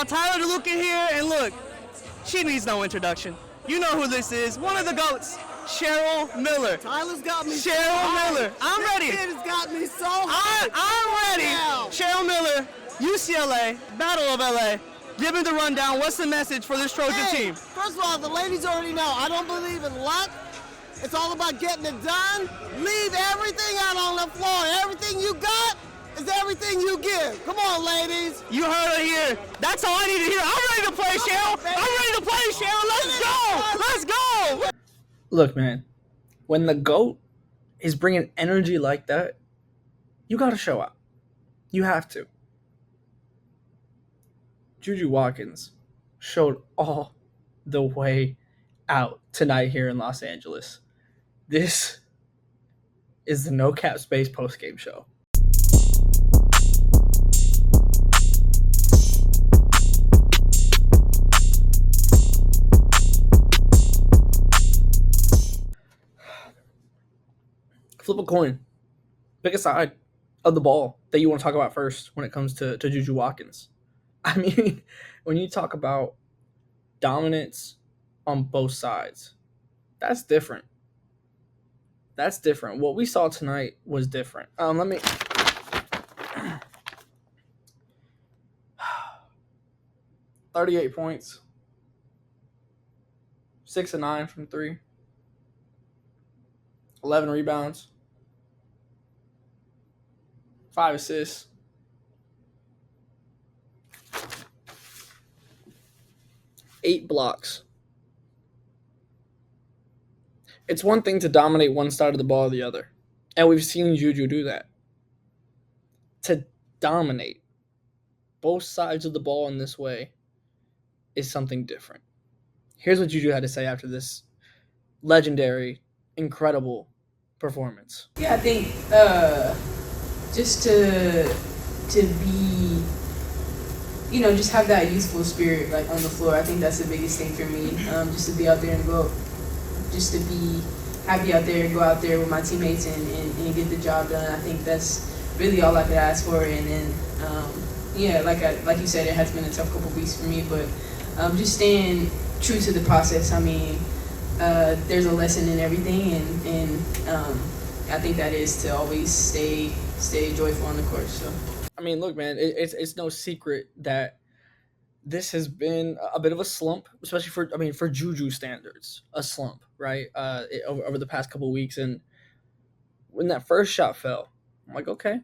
got Tyler DeLuca here, and look, she needs no introduction. You know who this is. One of the GOATs, Cheryl Miller. Tyler's got me Cheryl Miller. I'm ready. This kid has got me so hyped. I'm ready. Now. Cheryl Miller, UCLA, Battle of LA. Give me the rundown. What's the message for this Trojan team? First of all, the ladies already know, I don't believe in luck. It's all about getting it done. Leave everything out on the floor. Everything you got is everything you give. Come on, ladies. You heard it here. That's all I need to hear. I'm ready to play, Cheryl. I'm ready to play, Cheryl. Let's go. Let's go. Look, man, when the GOAT is bringing energy like that, you got to show up. You have to. Juju Watkins showed all the way out tonight here in Los Angeles. This is the No Cap Space postgame show. Flip a coin. Pick a side of the ball that you want to talk about first when it comes to Juju Watkins. I mean, when you talk about dominance on both sides, that's different. That's different. What we saw tonight was different. 38 points. 6 of 9 from 3. 11 rebounds. 5 assists. 8 blocks. It's one thing to dominate one side of the ball or the other. And we've seen Juju do that. To dominate both sides of the ball in this way is something different. Here's what Juju had to say after this legendary, incredible performance. Yeah, I think just to be, just have that youthful spirit like on the floor. I think that's the biggest thing for me. Just to be out there and go, just to be happy out there, go out there with my teammates and get the job done. I think that's really all I could ask for. And then, like you said, it has been a tough couple weeks for me, but just staying true to the process. I mean, there's a lesson in everything, and I think that is to always stay joyful on the court. So. I mean, look, man, it's no secret that this has been a bit of a slump, especially for Juju standards, a slump, right? Over the past couple of weeks, and when that first shot fell, I'm like, okay.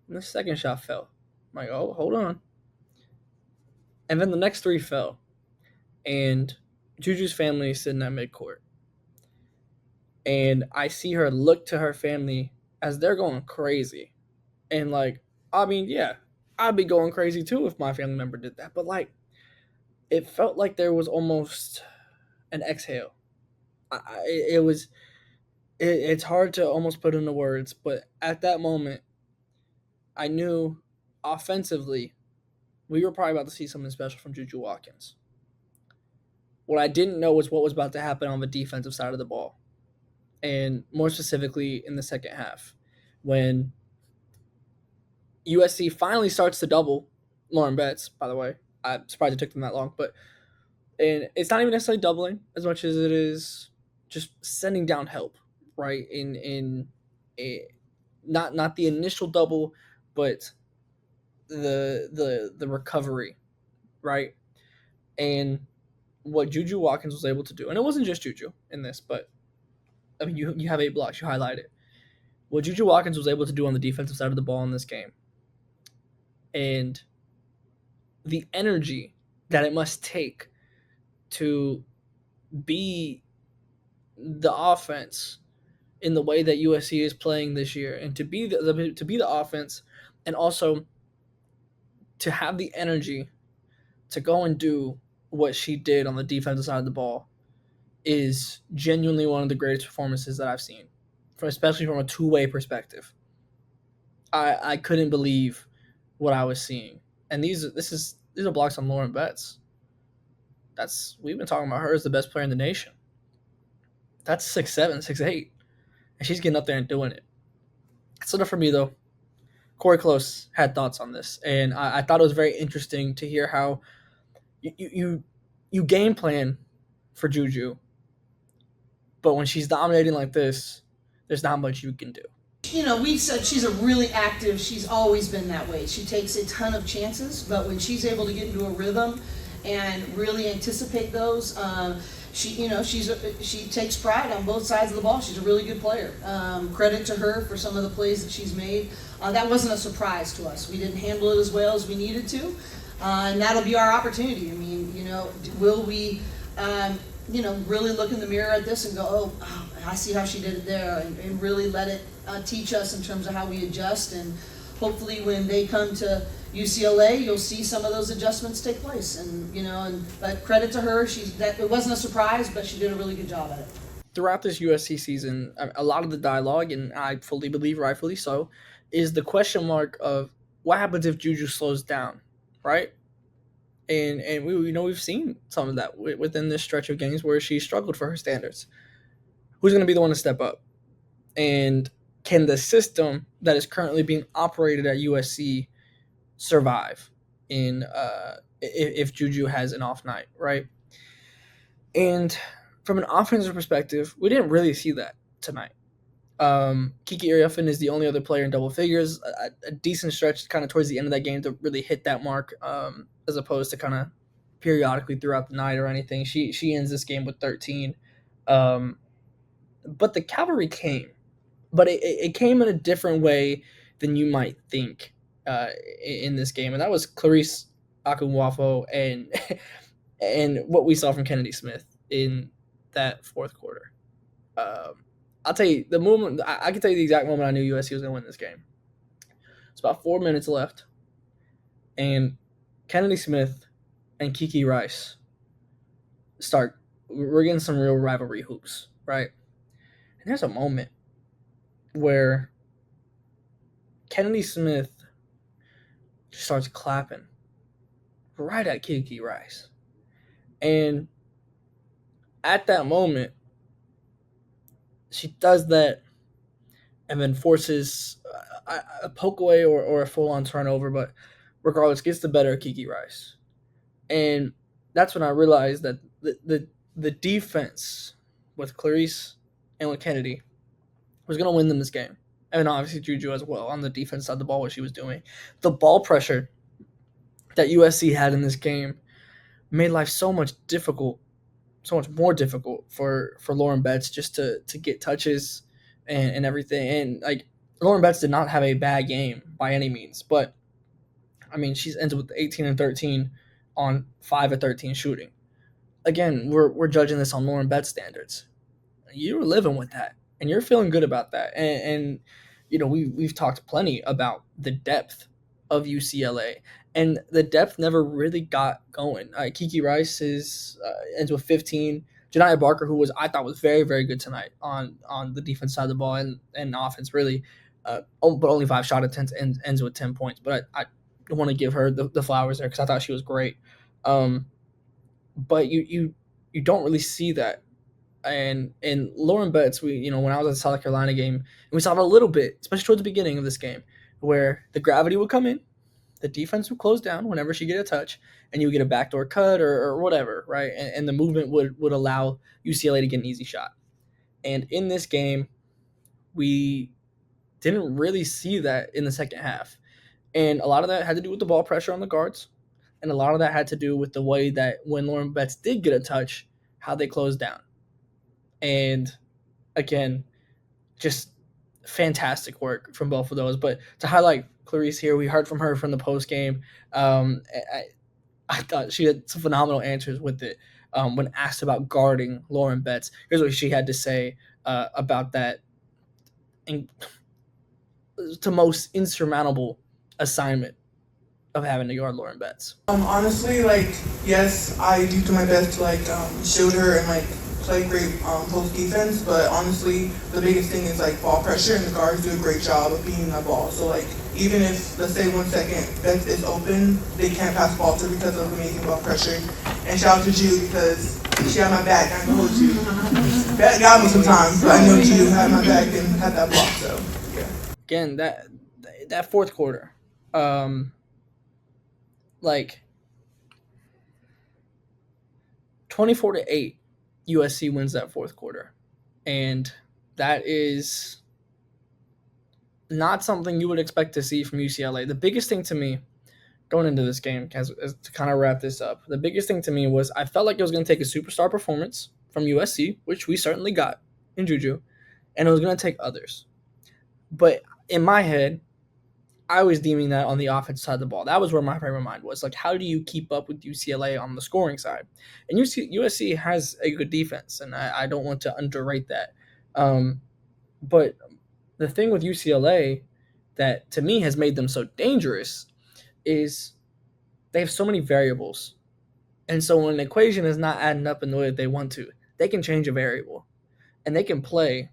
And the second shot fell, I'm like, oh, hold on. And then the next 3 fell, and Juju's family is sitting at midcourt, and I see her look to her family as they're going crazy, and like, I mean, yeah, I'd be going crazy too if my family member did that. But like, it felt like there was almost an exhale. It's hard to almost put into words, but at that moment, I knew offensively we were probably about to see something special from Juju Watkins. What I didn't know was what was about to happen on the defensive side of the ball, and more specifically in the second half, when USC finally starts to double Lauren Betts, by the way. I'm surprised it took them that long. And it's not even necessarily doubling as much as it is just sending down help, right? Not the initial double, but the recovery, right? And what Juju Watkins was able to do, and it wasn't just Juju in this, but I mean, you have 8 blocks, you highlight it. What Juju Watkins was able to do on the defensive side of the ball in this game, and the energy that it must take to be the offense in the way that USC is playing this year, and to be the offense, and also to have the energy to go and do what she did on the defensive side of the ball, is genuinely one of the greatest performances that I've seen, especially from a two-way perspective. I couldn't believe what I was seeing. And these are blocks on Lauren Betts. We've been talking about her as the best player in the nation. That's 6'7", 6'8", and she's getting up there and doing it. That's enough for me though. Corey Close had thoughts on this, and I thought it was very interesting to hear how you game plan for Juju, but when she's dominating like this, there's not much you can do. We said she's a really active, she's always been that way. She takes a ton of chances, but when she's able to get into a rhythm and really anticipate those, she takes pride on both sides of the ball. She's a really good player. Credit to her for some of the plays that she's made. That wasn't a surprise to us. We didn't handle it as well as we needed to, and that'll be our opportunity. I mean, will we, really look in the mirror at this and go, oh, I see how she did it there, and really let it teach us in terms of how we adjust, and hopefully when they come to UCLA, you'll see some of those adjustments take place. But credit to her, it wasn't a surprise, but she did a really good job at it. Throughout this USC season, a lot of the dialogue, and I fully believe rightfully so, is the question mark of what happens if Juju slows down, right? And we've seen some of that within this stretch of games where she struggled for her standards. Who's going to be the one to step up? And can the system that is currently being operated at USC survive if Juju has an off night, right? And from an offensive perspective, we didn't really see that tonight. Kiki Arieffin is the only other player in double figures, a decent stretch kind of towards the end of that game to really hit that mark, as opposed to kind of periodically throughout the night or anything. She ends this game with 13. But the cavalry came. But it came in a different way than you might think in this game. And that was Clarice Akunwafo and what we saw from Kennedy Smith in that fourth quarter. I'll tell you the moment. I can tell you the exact moment I knew USC was going to win this game. It's about 4 minutes left, and Kennedy Smith and Kiki Rice we're getting some real rivalry hoops, right? And there's a moment where Kennedy Smith just starts clapping right at Kiki Rice. And at that moment, she does that and then forces a poke away or a full-on turnover, but regardless, gets the better of Kiki Rice. And that's when I realized that the defense with Clarice and with Kennedy was going to win them this game. And obviously Juju as well on the defense side of the ball, what she was doing. The ball pressure that USC had in this game made life so much more difficult for Lauren Betts just to get touches and everything. And like Lauren Betts did not have a bad game by any means, but I mean she ends with 18 and 13 on 5 of 13 shooting. Again, we're judging this on Lauren Betts standards. You're living with that, and you're feeling good about that. And we've talked plenty about the depth of UCLA, and the depth never really got going. Kiki Rice ends with 15. Janiah Barker, who I thought was very, very good tonight on the defense side of the ball and offense, really, but only 5 shot attempts and ends with 10 points. But I want to give her the flowers there because I thought she was great. But you don't really see that. And Lauren Betts, when I was at the South Carolina game, and we saw it a little bit, especially towards the beginning of this game, where the gravity would come in, the defense would close down whenever she get a touch, and you would get a backdoor cut or whatever, right? And the movement would allow UCLA to get an easy shot. And in this game, we didn't really see that in the second half. And a lot of that had to do with the ball pressure on the guards, and a lot of that had to do with the way that when Lauren Betts did get a touch, how they closed down. And again, just fantastic work from both of those. But to highlight Clarice here, we heard from her from the post game. I thought she had some phenomenal answers with it when asked about guarding Lauren Betts. Here's what she had to say about that. And it's the most insurmountable assignment of having to guard Lauren Betts. Honestly, yes, I do my best to shield her and play great post defense, but honestly, the biggest thing is ball pressure, and the guards do a great job of beating that ball. So even if, let's say 1 second, Betts is open, they can't pass the ball to her because of amazing ball pressure. And shout out to Ju because she had my back. I can hold you. That got me sometimes, but I know Ju had my back and had that block. So yeah. Again, that fourth quarter, like 24-8, USC wins that fourth quarter, and that is not something you would expect to see from UCLA. The biggest thing to me going into this game, as to kind of wrap this up, the biggest thing to me was I felt like it was going to take a superstar performance from USC, which we certainly got in Juju, and it was going to take others. But in my head, I was deeming that on the offensive side of the ball. That was where my frame of mind was. Like, how do you keep up with UCLA on the scoring side? And USC has a good defense, and I don't want to underrate that. But the thing with UCLA that, to me, has made them so dangerous is they have so many variables. And so when an equation is not adding up in the way that they want to, they can change a variable. And they can play,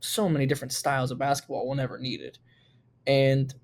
so many different styles of basketball whenever needed. And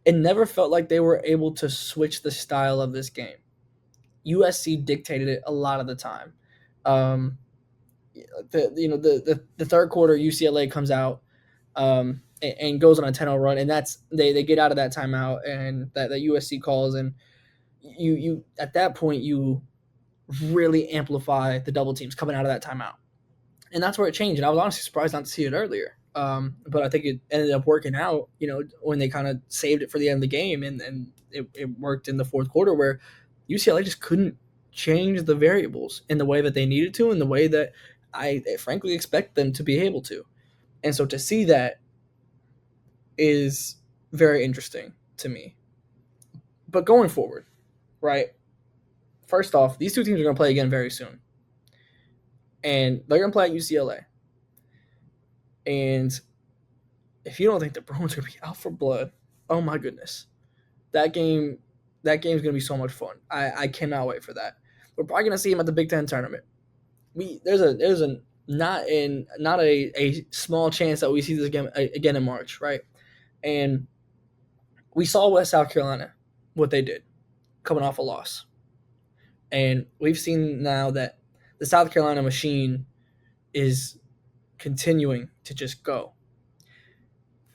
it never felt like they were able to switch the style of this game. USC dictated it a lot of the time. The third quarter, UCLA comes out and goes on a 10-0 run, and that's they get out of that timeout, and that USC calls, and you at that point you really amplify the double teams coming out of that timeout, and that's where it changed. And I was honestly surprised not to see it earlier. But I think it ended up working out, when they kind of saved it for the end of the game, and it worked in the fourth quarter where UCLA just couldn't change the variables in the way that they needed to, in the way that I frankly expect them to be able to. And so to see that is very interesting to me. But going forward, right, first off, these two teams are going to play again very soon. And they're going to play at UCLA. And if you don't think the Bruins are going to be out for blood, oh my goodness. That game's going to be so much fun. I cannot wait for that. We're probably going to see him at the Big Ten tournament. There's a not a small chance that we see this again in March, right? And we saw West South Carolina, what they did, coming off a loss. And we've seen now that the South Carolina machine is continuing to just go.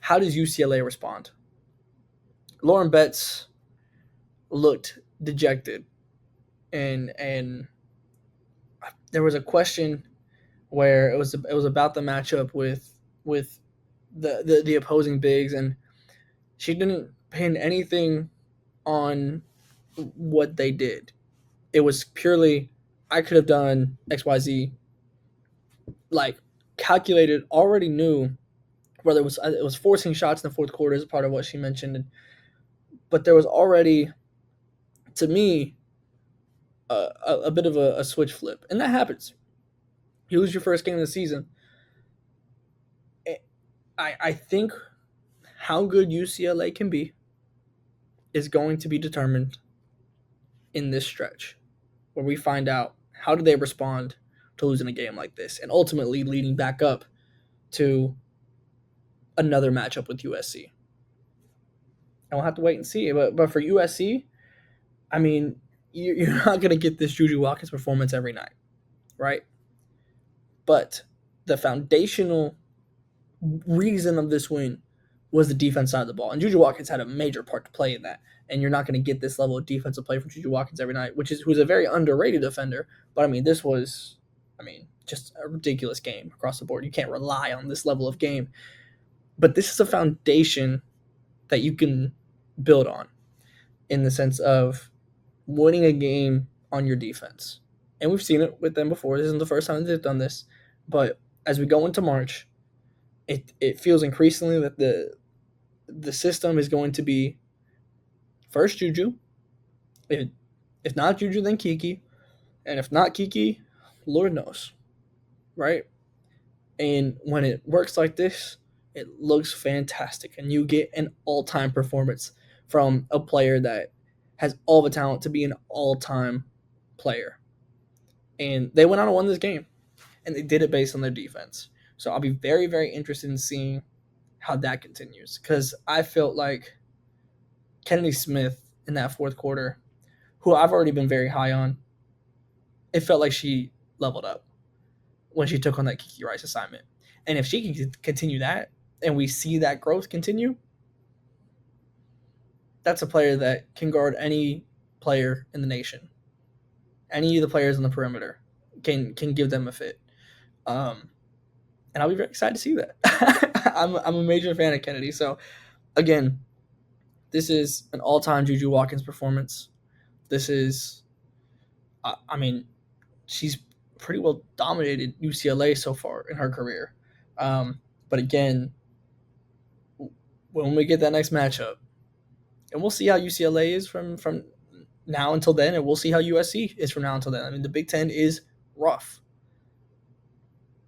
How does UCLA respond? Lauren Betts looked dejected, and there was a question where it was about the matchup with the opposing bigs, and she didn't pin anything on what they did. It was purely, I could have done XYZ, like calculated, already knew whether it was forcing shots in the fourth quarter as part of what she mentioned, but there was already, to me, a bit of a switch flip, and that happens. You lose your first game of the season. I think how good UCLA can be is going to be determined in this stretch, where we find out how do they respond to losing a game like this, and ultimately leading back up to another matchup with USC. And we'll have to wait and see. But for USC, you're not going to get this Juju Watkins performance every night, right? But the foundational reason of this win was the defense side of the ball. And Juju Watkins had a major part to play in that. And you're not going to get this level of defensive play from Juju Watkins every night, who's a very underrated defender. But, this was, just a ridiculous game across the board. You can't rely on this level of game. But this is a foundation that you can build on, in the sense of winning a game on your defense. And we've seen it with them before. This isn't the first time they've done this. But as we go into March, it feels increasingly that the system is going to be first Juju. If not Juju, then Kiki. And if not Kiki, Lord knows. Right? And when it works like this, it looks fantastic. And you get an all-time performance from a player that has all the talent to be an all-time player. And they went out and won this game. And they did it based on their defense. So I'll be very, very interested in seeing how that continues. Because I felt like Kennedy Smith in that fourth quarter, who I've already been very high on, it felt like she leveled up when she took on that Kiki Rice assignment. And if she can continue that, and we see that growth continue, that's a player that can guard any player in the nation. Any of the players on the perimeter can give them a fit. And I'll be very excited to see that. I'm a major fan of Kennedy. So, again, this is an all-time Juju Watkins performance. This is, I mean, she's pretty well dominated UCLA so far in her career. But again, when we get that next matchup, and we'll see how UCLA is from now until then, and we'll see how USC is from now until then. I mean, the Big Ten is rough.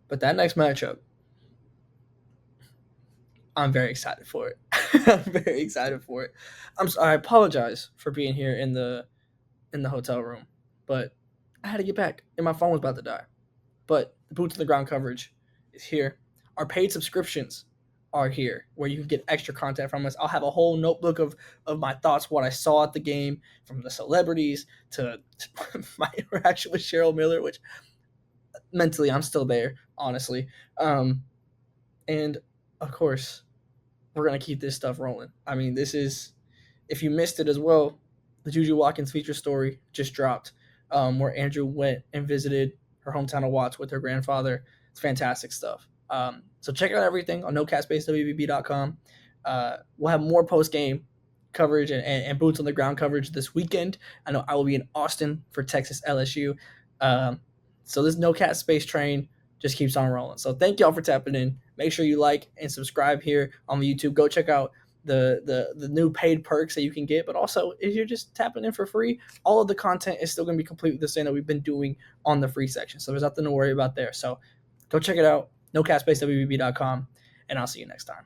But that next matchup, I'm very excited for it. I'm very excited for it. I apologize for being here in the hotel room, but I had to get back, and my phone was about to die. But the boots on the ground coverage is here. Our paid subscriptions are here, where you can get extra content from us. I'll have a whole notebook of my thoughts, what I saw at the game, from the celebrities to my interaction with Cheryl Miller, which mentally I'm still there, honestly. And of course, we're going to keep this stuff rolling. I mean, this is, if you missed it as well, the Juju Watkins feature story just dropped, where Andrew went and visited her hometown of Watts with her grandfather. It's fantastic stuff. So check out everything on nocastspacewbb.com. We'll have more post-game coverage and boots on the ground coverage this weekend. I know I will be in Austin for Texas LSU. So this No Cat Space train just keeps on rolling. So thank y'all for tapping in. Make sure you like and subscribe here on the YouTube. Go check out the new paid perks that you can get. But also, if you're just tapping in for free, all of the content is still going to be completely the same that we've been doing on the free section. So there's nothing to worry about there. So go check it out. NoCatSpaceWBB.com, and I'll see you next time.